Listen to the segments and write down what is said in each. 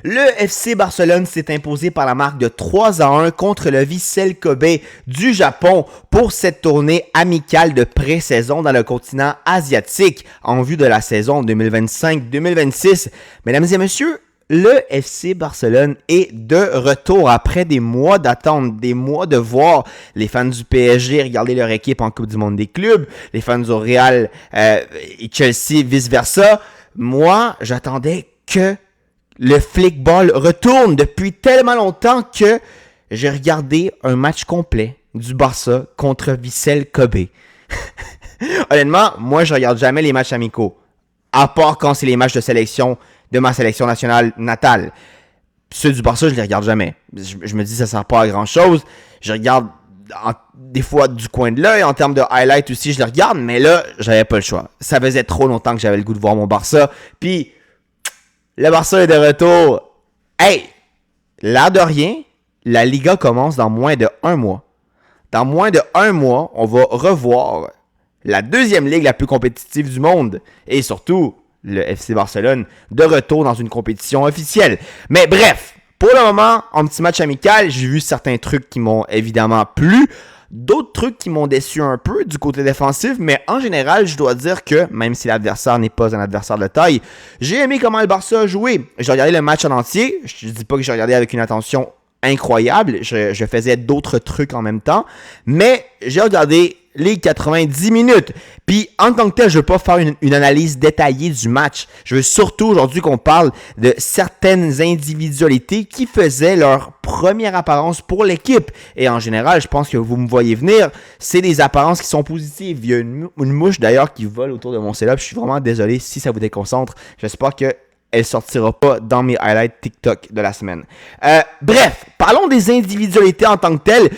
Le FC Barcelone s'est imposé par la marque de 3-1 contre le Vissel Kobe du Japon pour cette tournée amicale de pré-saison dans le continent asiatique en vue de la saison 2025-2026. Mesdames et messieurs, le FC Barcelone est de retour après des mois d'attente, des mois de voir les fans du PSG regarder leur équipe en Coupe du Monde des clubs, les fans du Real et Chelsea vice-versa. Moi, j'attendais que le flickball retourne depuis tellement longtemps que j'ai regardé un match complet du Barça contre Vissel Kobe. Honnêtement, moi, je regarde jamais les matchs amicaux, à part quand c'est les matchs de sélection de ma sélection nationale natale. Ceux du Barça, je les regarde jamais. Je me dis ça sert pas à grand chose. Je regarde des fois du coin de l'œil. En termes de highlight aussi, je les regarde. Mais là, j'avais pas le choix. Ça faisait trop longtemps que j'avais le goût de voir mon Barça. Puis, le Barça est de retour. Hey! L'air de rien, la Liga commence dans moins de 1 mois. Dans moins de 1 mois, on va revoir la deuxième ligue la plus compétitive du monde. Et surtout, le FC Barcelone de retour dans une compétition officielle. Mais bref, pour le moment, en petit match amical, j'ai vu certains trucs qui m'ont évidemment plu, d'autres trucs qui m'ont déçu un peu du côté défensif, mais en général, je dois dire que, même si l'adversaire n'est pas un adversaire de taille, j'ai aimé comment le Barça a joué. J'ai regardé le match en entier, je ne dis pas que j'ai regardé avec une attention incroyable, je faisais d'autres trucs en même temps, mais j'ai regardé les 90 minutes. Puis en tant que tel, je ne veux pas faire une analyse détaillée du match. Je veux surtout aujourd'hui qu'on parle de certaines individualités qui faisaient leur première apparence pour l'équipe. Et en général, je pense que vous me voyez venir, c'est des apparences qui sont positives. Il y a une mouche d'ailleurs qui vole autour de mon setup. Je suis vraiment désolé si ça vous déconcentre. J'espère que elle sortira pas dans mes highlights TikTok de la semaine. Bref, parlons des individualités en tant que telles.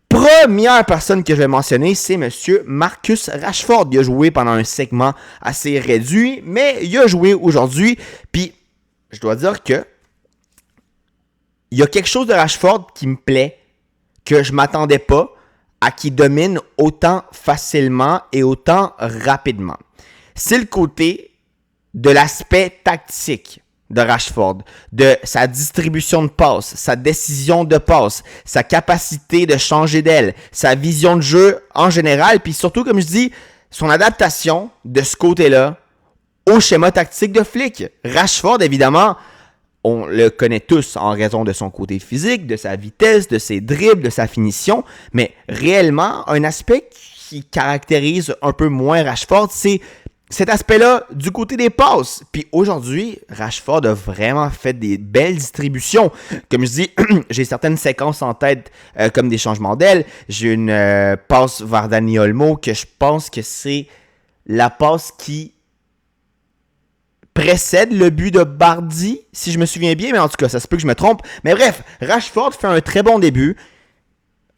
Première personne que je vais mentionner, c'est Monsieur Marcus Rashford. Il a joué pendant un segment assez réduit, mais il a joué aujourd'hui. Puis, je dois dire que il y a quelque chose de Rashford qui me plaît, que je m'attendais pas à qu'il domine autant facilement et autant rapidement. C'est le côté de l'aspect tactique de Rashford, de sa distribution de passes, sa décision de passe, sa capacité de changer d'aile, sa vision de jeu en général, puis surtout, comme je dis, son adaptation de ce côté-là au schéma tactique de Flick. Rashford, évidemment, on le connaît tous en raison de son côté physique, de sa vitesse, de ses dribbles, de sa finition, mais réellement, un aspect qui caractérise un peu moins Rashford, c'est cet aspect-là du côté des passes. Puis aujourd'hui, Rashford a vraiment fait des belles distributions. Comme je dis, j'ai certaines séquences en tête comme des changements d'aile. J'ai une passe vers Dani Olmo que je pense que c'est la passe qui précède le but de Bardi, si je me souviens bien. Mais en tout cas, ça se peut que je me trompe. Mais bref, Rashford fait un très bon début.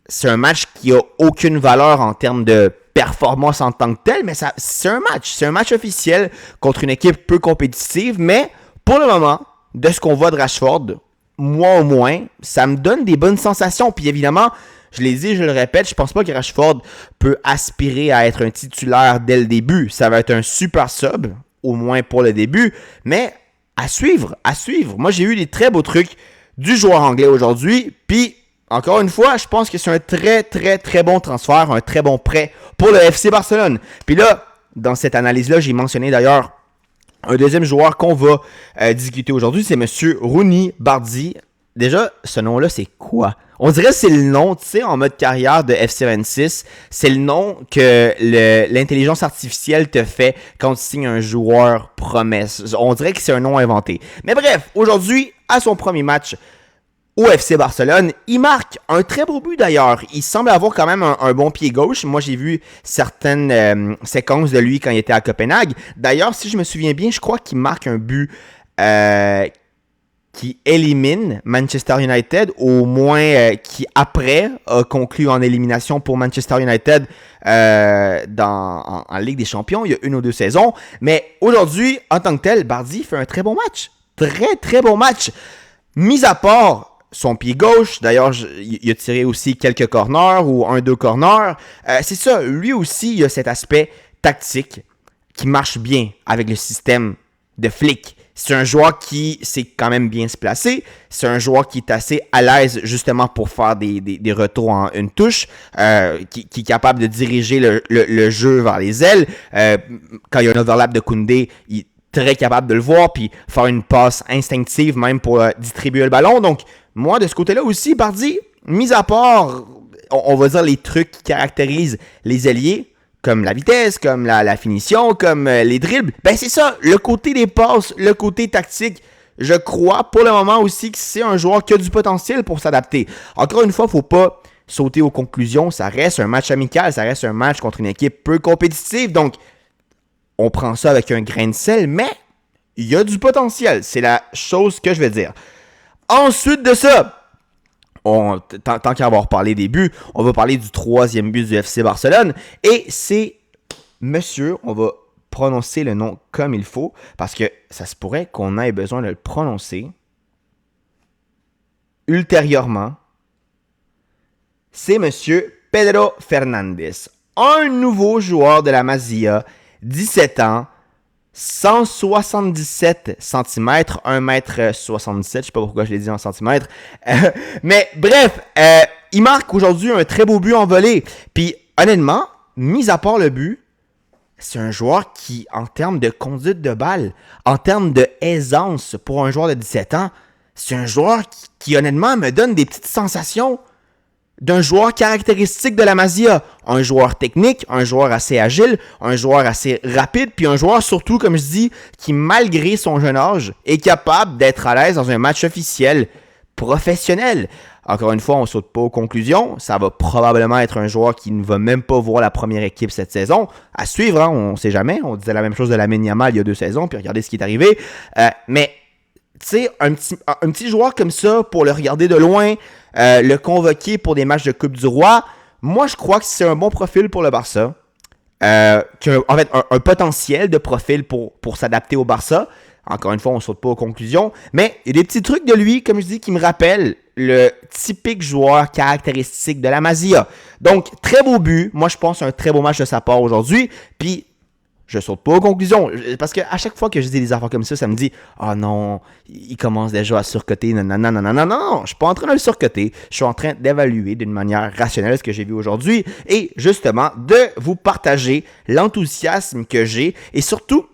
C'est un match qui a aucune valeur en termes de performance en tant que tel, mais c'est un match officiel contre une équipe peu compétitive, mais pour le moment, de ce qu'on voit de Rashford, moi au moins, ça me donne des bonnes sensations, puis évidemment, je l'ai dit, je le répète, je pense pas que Rashford peut aspirer à être un titulaire dès le début, ça va être un super sub, au moins pour le début, mais à suivre, moi j'ai eu des très beaux trucs du joueur anglais aujourd'hui, puis encore une fois, je pense que c'est un très, très, très bon transfert, un très bon prêt pour le FC Barcelone. Puis là, dans cette analyse-là, j'ai mentionné d'ailleurs un deuxième joueur qu'on va discuter aujourd'hui, c'est Monsieur Rooney Bardi. Déjà, ce nom-là, c'est quoi? On dirait que c'est le nom, tu sais, en mode carrière de FC26. C'est le nom que l'intelligence artificielle te fait quand tu signes un joueur promesse. On dirait que c'est un nom inventé. Mais bref, aujourd'hui, à son premier match au FC Barcelone, il marque un très beau but d'ailleurs. Il semble avoir quand même un bon pied gauche. Moi, j'ai vu certaines séquences de lui quand il était à Copenhague. D'ailleurs, si je me souviens bien, je crois qu'il marque un but qui élimine Manchester United, au moins qui après a conclu en élimination pour Manchester United en Ligue des Champions. Il y a 1 ou 2 saisons. Mais aujourd'hui, en tant que tel, Bardi fait un très bon match. Très, très bon match. Mis à part son pied gauche, d'ailleurs, il a tiré aussi quelques corners ou 1-2 corners. C'est ça, lui aussi, il a cet aspect tactique qui marche bien avec le système de Flick. C'est un joueur qui sait quand même bien se placer. C'est un joueur qui est assez à l'aise justement pour faire des retours en une touche, qui est capable de diriger le jeu vers les ailes. Quand il y a un overlap de Koundé, il est très capable de le voir puis faire une passe instinctive même pour distribuer le ballon. Donc, moi, de ce côté-là aussi, Bardi, mis à part, on va dire les trucs qui caractérisent les ailiers, comme la vitesse, comme la finition, comme les dribbles, ben c'est ça, le côté des passes, le côté tactique. Je crois pour le moment aussi que c'est un joueur qui a du potentiel pour s'adapter. Encore une fois, il ne faut pas sauter aux conclusions. Ça reste un match amical, ça reste un match contre une équipe peu compétitive. Donc, on prend ça avec un grain de sel, mais il y a du potentiel. C'est la chose que je vais dire. Ensuite de ça, tant qu'à avoir parlé des buts, on va parler du 3e but du FC Barcelone. Et c'est monsieur, on va prononcer le nom comme il faut, parce que ça se pourrait qu'on ait besoin de le prononcer ultérieurement. C'est monsieur Pedro Fernandez, un nouveau joueur de la Masia, 17 ans, 177 cm, 1m77, je sais pas pourquoi je l'ai dit en centimètres. Mais bref, il marque aujourd'hui un très beau but en volée. Puis honnêtement, mis à part le but, c'est un joueur qui, en termes de conduite de balle, en termes de aisance pour un joueur de 17 ans, c'est un joueur qui honnêtement me donne des petites sensations d'un joueur caractéristique de la Masia. Un joueur technique, un joueur assez agile, un joueur assez rapide, puis un joueur surtout, comme je dis, qui malgré son jeune âge, est capable d'être à l'aise dans un match officiel professionnel. Encore une fois, on ne saute pas aux conclusions. Ça va probablement être un joueur qui ne va même pas voir la première équipe cette saison. À suivre, hein, on ne sait jamais. On disait la même chose de Lamine Yamal il y a 2 saisons, puis regardez ce qui est arrivé. Mais, tu sais, un petit joueur comme ça, pour le regarder de loin, le convoquer pour des matchs de Coupe du Roi, moi, je crois que c'est un bon profil pour le Barça. En fait, un potentiel de profil pour s'adapter au Barça. Encore une fois, on ne saute pas aux conclusions. Mais il y a des petits trucs de lui, comme je dis, qui me rappellent le typique joueur caractéristique de la Masia. Donc, très beau but. Moi, je pense un très beau match de sa part aujourd'hui. Puis, je saute pas aux conclusions. Parce qu'à chaque fois que je dis des affaires comme ça me dit « Ah non, il commence déjà à surcoter. Non, je suis pas en train de le surcoter. Je suis en train d'évaluer d'une manière rationnelle ce que j'ai vu aujourd'hui. Et justement, de vous partager l'enthousiasme que j'ai et surtout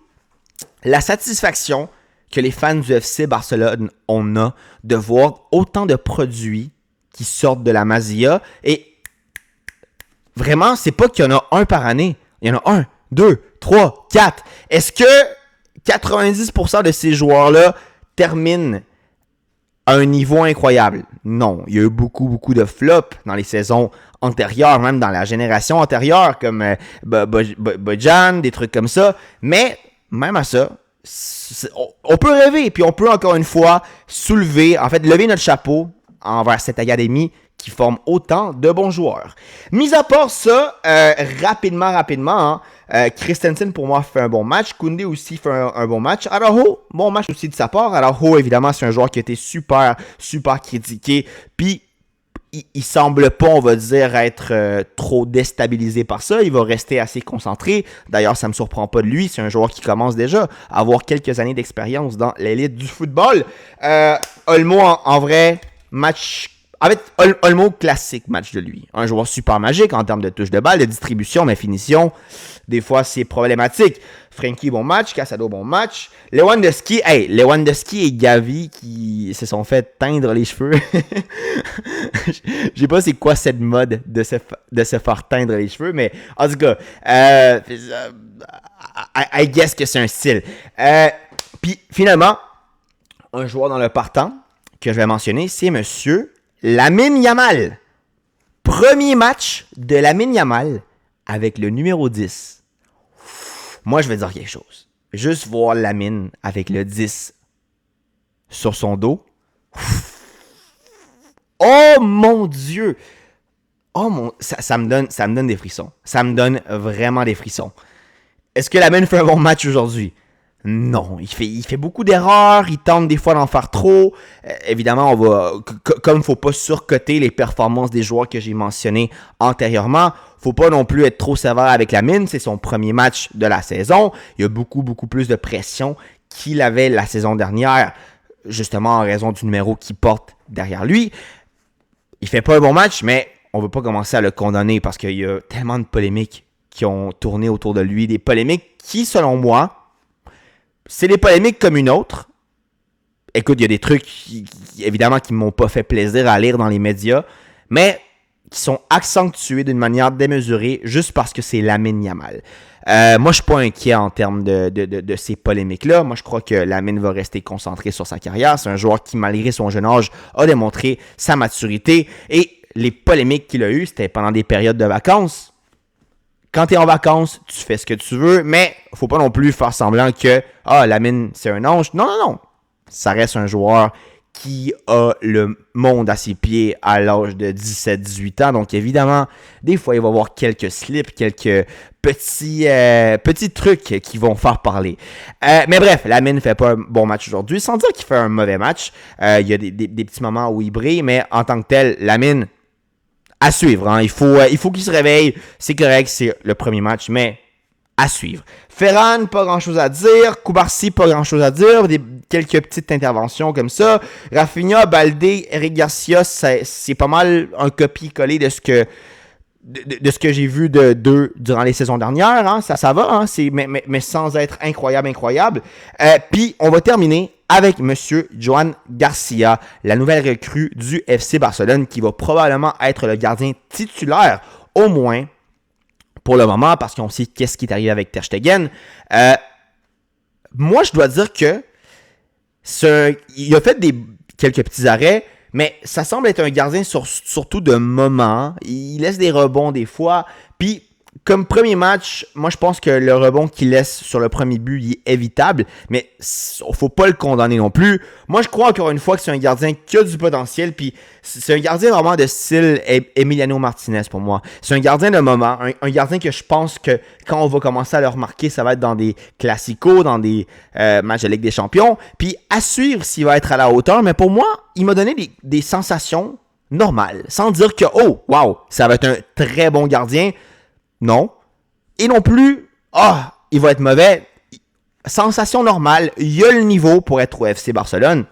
la satisfaction que les fans du FC Barcelone on a de voir autant de produits qui sortent de la Masia. Et vraiment, c'est pas qu'il y en a un par année. Il y en a 1, 2, 3, 4. Est-ce que 90% de ces joueurs-là terminent à un niveau incroyable? Non. Il y a eu beaucoup de flops dans les saisons antérieures, même dans la génération antérieure, comme Bojan, des trucs comme ça. Mais même à ça, on peut rêver, puis on peut encore une fois lever notre chapeau envers cette académie qui forme autant de bons joueurs. Mis à part ça, rapidement, Christensen pour moi fait un bon match, Koundé aussi fait un bon match, Araujo, bon match aussi de sa part. Araujo évidemment c'est un joueur qui a été super critiqué, puis il semble pas, on va dire, être trop déstabilisé par ça. Il va rester assez concentré. D'ailleurs, ça me surprend pas de lui. C'est un joueur qui commence déjà à avoir quelques années d'expérience dans l'élite du football. Olmo, en vrai, match... En fait, Olmo, classique match de lui. Un joueur super magique en termes de touche de balle, de distribution, mais finition, des fois, c'est problématique. Frenkie, bon match. Casado, bon match. Lewandowski et Gavi qui se sont fait teindre les cheveux. Je sais pas c'est quoi cette mode de se faire teindre les cheveux, mais en tout cas, I guess que c'est un style. Puis finalement, un joueur dans le partant que je vais mentionner, c'est monsieur Lamine Yamal. Premier match de Lamine Yamal avec le numéro 10. Moi, je vais dire quelque chose. Juste voir Lamine avec le 10 sur son dos. Oh mon Dieu! Ça me donne des frissons. Ça me donne vraiment des frissons. Est-ce que Lamine fait un bon match aujourd'hui? Non, il fait beaucoup d'erreurs, il tente des fois d'en faire trop. Évidemment, comme il ne faut pas surcoter les performances des joueurs que j'ai mentionnés antérieurement, faut pas non plus être trop sévère avec Lamine, c'est son premier match de la saison. Il y a beaucoup plus de pression qu'il avait la saison dernière, justement en raison du numéro qu'il porte derrière lui. Il fait pas un bon match, mais on ne veut pas commencer à le condamner parce qu'il y a tellement de polémiques qui ont tourné autour de lui. Des polémiques qui, selon moi, c'est des polémiques comme une autre. Écoute, il y a des trucs, évidemment, qui ne m'ont pas fait plaisir à lire dans les médias, mais qui sont accentués d'une manière démesurée juste parce que c'est Lamine Yamal. Moi, je ne suis pas inquiet en termes de ces polémiques-là. Moi, je crois que Lamine va rester concentré sur sa carrière. C'est un joueur qui, malgré son jeune âge, a démontré sa maturité. Et les polémiques qu'il a eues, c'était pendant des périodes de vacances. Quand tu es en vacances, tu fais ce que tu veux, mais il ne faut pas non plus faire semblant que « Ah, Lamine, c'est un ange. » Non, non, non. Ça reste un joueur qui a le monde à ses pieds à l'âge de 17-18 ans. Donc, évidemment, des fois, il va y avoir quelques slips, quelques petits trucs qui vont faire parler. Mais bref, Lamine ne fait pas un bon match aujourd'hui. Sans dire qu'il fait un mauvais match. Il y a des petits moments où il brille, mais en tant que tel, Lamine, à suivre. Hein. Il faut qu'il se réveille. C'est correct, c'est le premier match, mais à suivre. Ferran, pas grand-chose à dire. Koubarsi, pas grand-chose à dire. Quelques petites interventions comme ça. Rafinha, Baldé, Eric Garcia, c'est pas mal un copier-coller de ce que j'ai vu d'eux durant les saisons dernières. Hein. Ça va, hein. Mais sans être incroyable. Puis, on va terminer avec M. Joan Garcia, la nouvelle recrue du FC Barcelone, qui va probablement être le gardien titulaire, au moins pour le moment, parce qu'on sait qu'est-ce qui est arrivé avec Ter Stegen. Moi, je dois dire que il a fait quelques petits arrêts, mais ça semble être un gardien surtout de moment. Il laisse des rebonds des fois. Puis, comme premier match, moi, je pense que le rebond qu'il laisse sur le premier but, il est évitable. Mais il ne faut pas le condamner non plus. Moi, je crois encore une fois que c'est un gardien qui a du potentiel. Puis, c'est un gardien vraiment de style Emiliano Martinez pour moi. C'est un gardien de moment. Un gardien que je pense que quand on va commencer à le remarquer, ça va être dans des classicos, dans des matchs de Ligue des Champions. Puis, à suivre s'il va être à la hauteur. Mais pour moi, il m'a donné des sensations normales. Sans dire que, oh, wow, ça va être un très bon gardien. Non. Et non plus, il va être mauvais. Sensation normale, il y a le niveau pour être au FC Barcelone.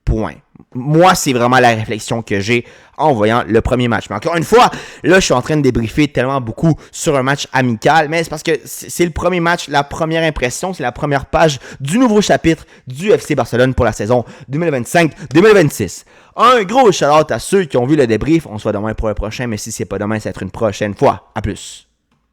Point. Moi, c'est vraiment la réflexion que j'ai en voyant le premier match. Mais encore une fois, là, je suis en train de débriefer tellement beaucoup sur un match amical, mais c'est parce que c'est le premier match, la première impression, c'est la première page du nouveau chapitre du FC Barcelone pour la saison 2025-2026. Un gros shout-out à ceux qui ont vu le débrief. On se voit demain pour le prochain, mais si c'est pas demain, ça va être une prochaine fois. À plus.